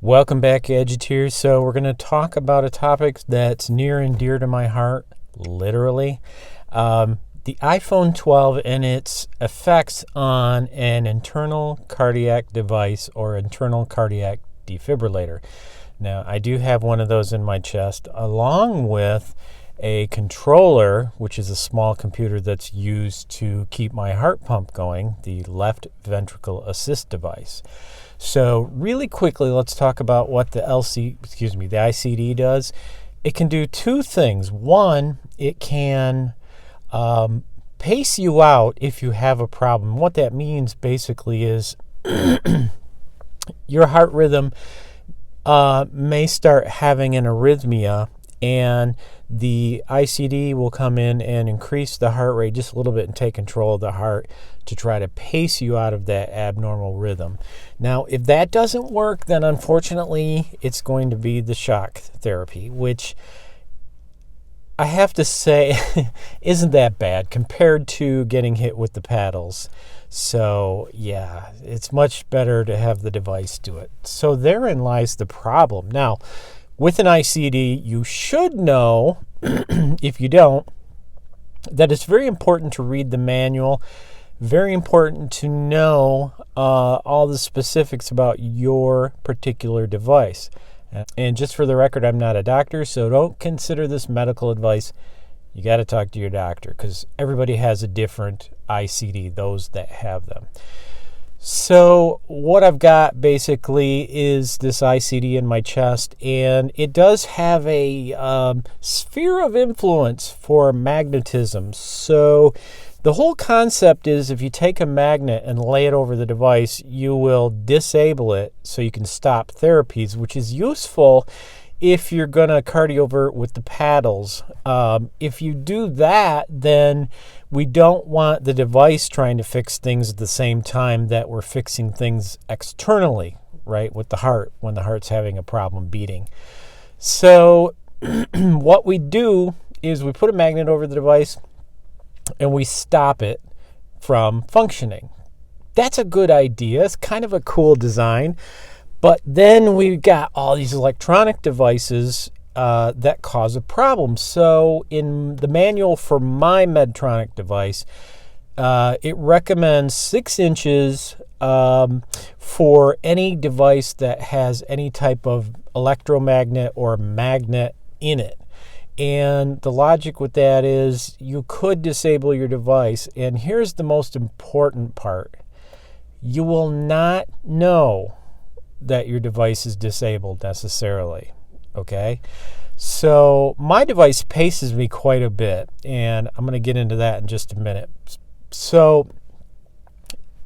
Welcome back, Eduteers. So we're going to talk about a topic that's near and dear to my heart, literally. The iPhone 12 and its effects on an internal cardiac device or internal cardiac defibrillator. Now, I do have one of those in my chest, along with a controller, which is a small computer that's used to keep my heart pump going, the left ventricle assist device. So really quickly, let's talk about what the the ICD does. It can do two things. One, it can pace you out if you have a problem. What that means basically is your heart rhythm may start having an arrhythmia, and the ICD will come in and increase the heart rate just a little bit and take control of the heart to try to pace you out of that abnormal rhythm. Now, if that doesn't work, then unfortunately it's going to be the shock therapy, which I have to say isn't that bad compared to getting hit with the paddles. So yeah, it's much better to have the device do it. So therein lies the problem. Now, with an ICD, you should know, if you don't, that it's very important to read the manual. Very important to know all the specifics about your particular device. And just for the record, I'm not a doctor, so don't consider this medical advice. You got to talk to your doctor because everybody has a different ICD, those that have them. So what I've got basically is this ICD in my chest, and it does have a sphere of influence for magnetism. So the whole concept is if you take a magnet and lay it over the device, you will disable it so you can stop therapies, which is useful if you're going to cardiovert with the paddles. If you do that, then we don't want the device trying to fix things at the same time that we're fixing things externally, right, with the heart when the heart's having a problem beating. So what we do is we put a magnet over the device and we stop it from functioning. That's a good idea. It's kind of a cool design. But then we've got all these electronic devices that cause a problem. So in the manual for my Medtronic device, it recommends 6 inches for any device that has any type of electromagnet or magnet in it. And the logic with that is you could disable your device. And here's the most important part. You will not know that your device is disabled necessarily, okay? So my device paces me quite a bit, and I'm going to get into that in just a minute. So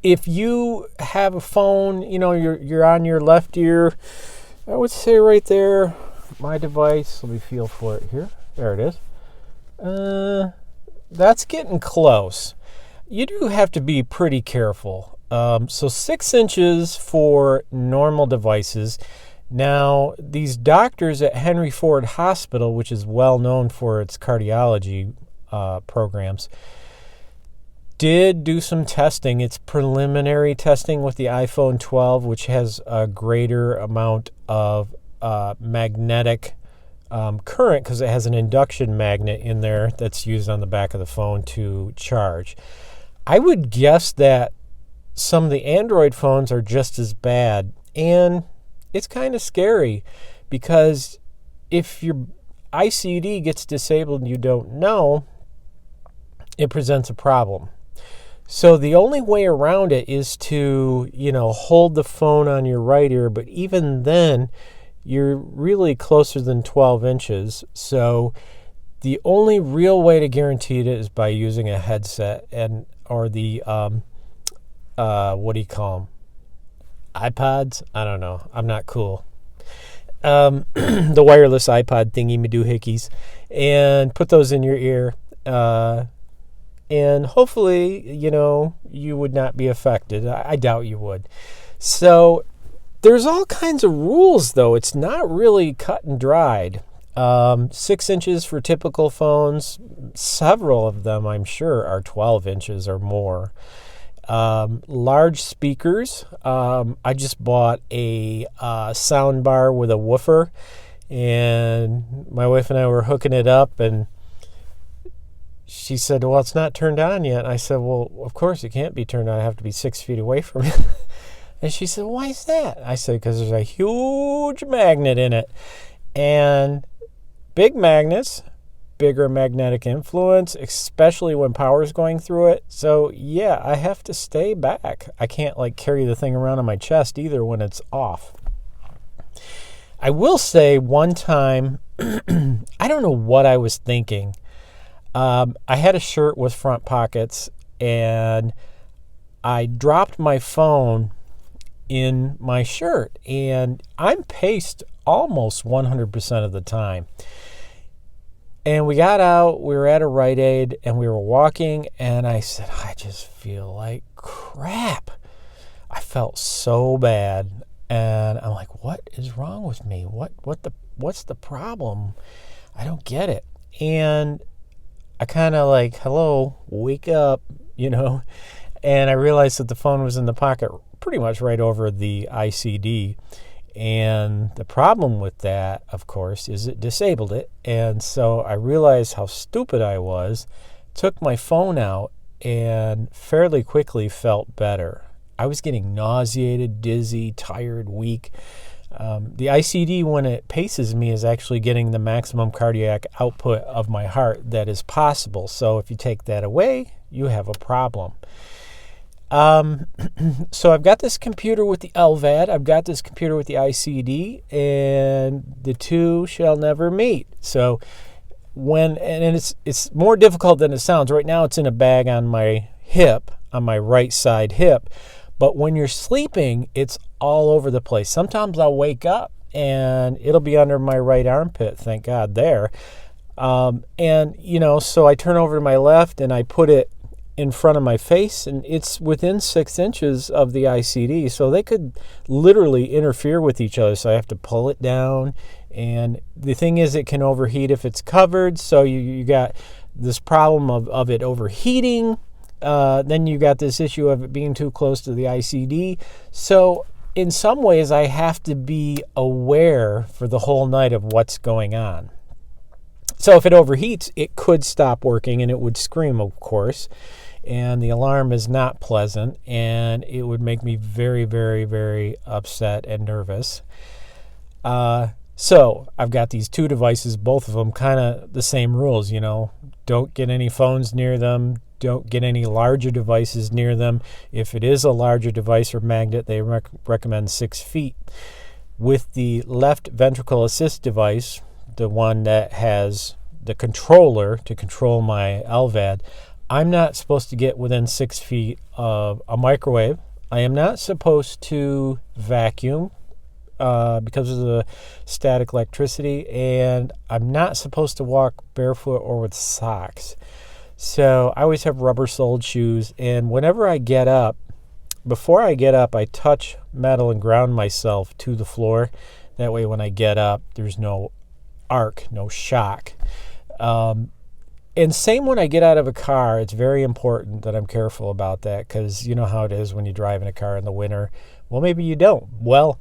if you have a phone, you're on your left ear, I would say right there, my device, let me feel for it here. There it is. That's getting close. You do have to be pretty careful. So 6 inches for normal devices. Now, these doctors at Henry Ford Hospital, which is well known for its cardiology programs, did do some testing. It's preliminary testing with the iPhone 12, which has a greater amount of magnetic current because it has an induction magnet in there that's used on the back of the phone to charge. I would guess that some of the Android phones are just as bad, and it's kind of scary because if your ICD gets disabled and you don't know, it presents a problem. So the only way around it is to, hold the phone on your right ear, but even then, you're really closer than 12 inches. So the only real way to guarantee it is by using a headset or the what do you call them? iPods? I don't know. I'm not cool. The wireless iPod thingy madoohickeys, and put those in your ear. And hopefully, you would not be affected. I doubt you would. So there's all kinds of rules, though. It's not really cut and dried. 6 inches for typical phones. Several of them, I'm sure, are 12 inches or more. Large speakers. I just bought a sound bar with a woofer, and my wife and I were hooking it up, and she said, well, it's not turned on yet. I said, well, of course it can't be turned on. I have to be 6 feet away from it. And she said, why is that? I said, because there's a huge magnet in it. And big magnets, bigger magnetic influence, especially when power's going through it. So yeah, I have to stay back. I can't carry the thing around on my chest either when it's off. I will say one time, I don't know what I was thinking. I had a shirt with front pockets, and I dropped my phone in my shirt, and I'm paced almost 100% of the time. And we got out, we were at a Rite Aid, and we were walking, and I said, I just feel like crap. I felt so bad, and I'm like, what is wrong with me? What's the problem? I don't get it. And I kind of hello, wake up, and I realized that the phone was in the pocket pretty much right over the ICD. And the problem with that, of course, is it disabled it. And so I realized how stupid I was, took my phone out, and fairly quickly felt better. I was getting nauseated, dizzy, tired, weak. The ICD, when it paces me, is actually getting the maximum cardiac output of my heart that is possible. So if you take that away, you have a problem. So I've got this computer with the LVAD, I've got this computer with the ICD, and the two shall never meet. So it's more difficult than it sounds. Right now it's in a bag on my hip, on my right side hip. But when you're sleeping, it's all over the place. Sometimes I'll wake up and it'll be under my right armpit, thank God there. So I turn over to my left and I put it in front of my face, and it's within 6 inches of the ICD. So they could literally interfere with each other. So I have to pull it down. And the thing is, it can overheat if it's covered. So you got this problem of it overheating. Then you got this issue of it being too close to the ICD. So in some ways, I have to be aware for the whole night of what's going on. So if it overheats, it could stop working, and it would scream, of course. And the alarm is not pleasant, and it would make me very, very, very upset and nervous. So I've got these two devices, both of them kind of the same rules, Don't get any phones near them. Don't get any larger devices near them. If it is a larger device or magnet, they recommend 6 feet. With the left ventricle assist device, the one that has the controller to control my LVAD, I'm not supposed to get within 6 feet of a microwave. I am not supposed to vacuum because of the static electricity, and I'm not supposed to walk barefoot or with socks. So I always have rubber-soled shoes, and whenever I get up, before I get up, I touch metal and ground myself to the floor. That way when I get up, there's no arc, no shock. And same when I get out of a car. It's very important that I'm careful about that, because you know how it is when you drive in a car in the winter. Well, maybe you don't. Well,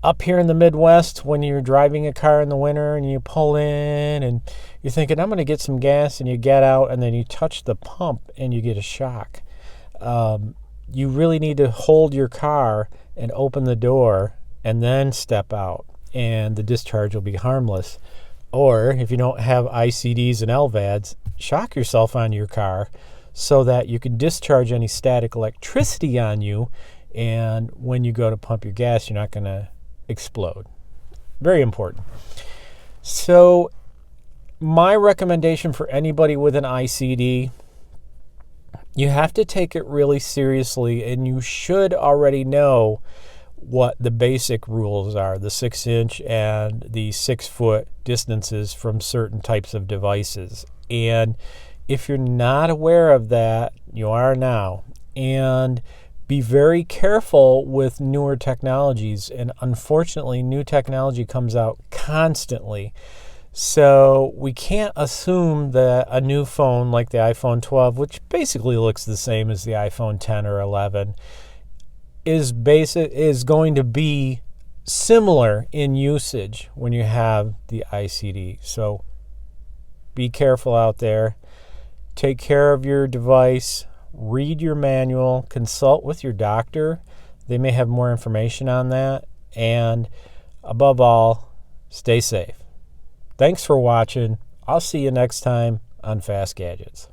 up here in the Midwest, when you're driving a car in the winter and you pull in and you're thinking, I'm going to get some gas, and you get out and then you touch the pump and you get a shock. You really need to hold your car and open the door and then step out, and the discharge will be harmless. Or if you don't have ICDs and LVADs, shock yourself on your car so that you can discharge any static electricity on you, and when you go to pump your gas, you're not going to explode. Very important. So my recommendation for anybody with an ICD, you have to take it really seriously, and you should already know what the basic rules are, the 6-inch and the 6-foot distances from certain types of devices. And if you're not aware of that, you are now. And be very careful with newer technologies. And unfortunately, new technology comes out constantly. So we can't assume that a new phone like the iPhone 12, which basically looks the same as the iPhone 10 or 11, is going to be similar in usage when you have the ICD. So be careful out there. Take care of your device. Read your manual. Consult with your doctor. They may have more information on that. And above all, stay safe. Thanks for watching. I'll see you next time on Fast Gadgets.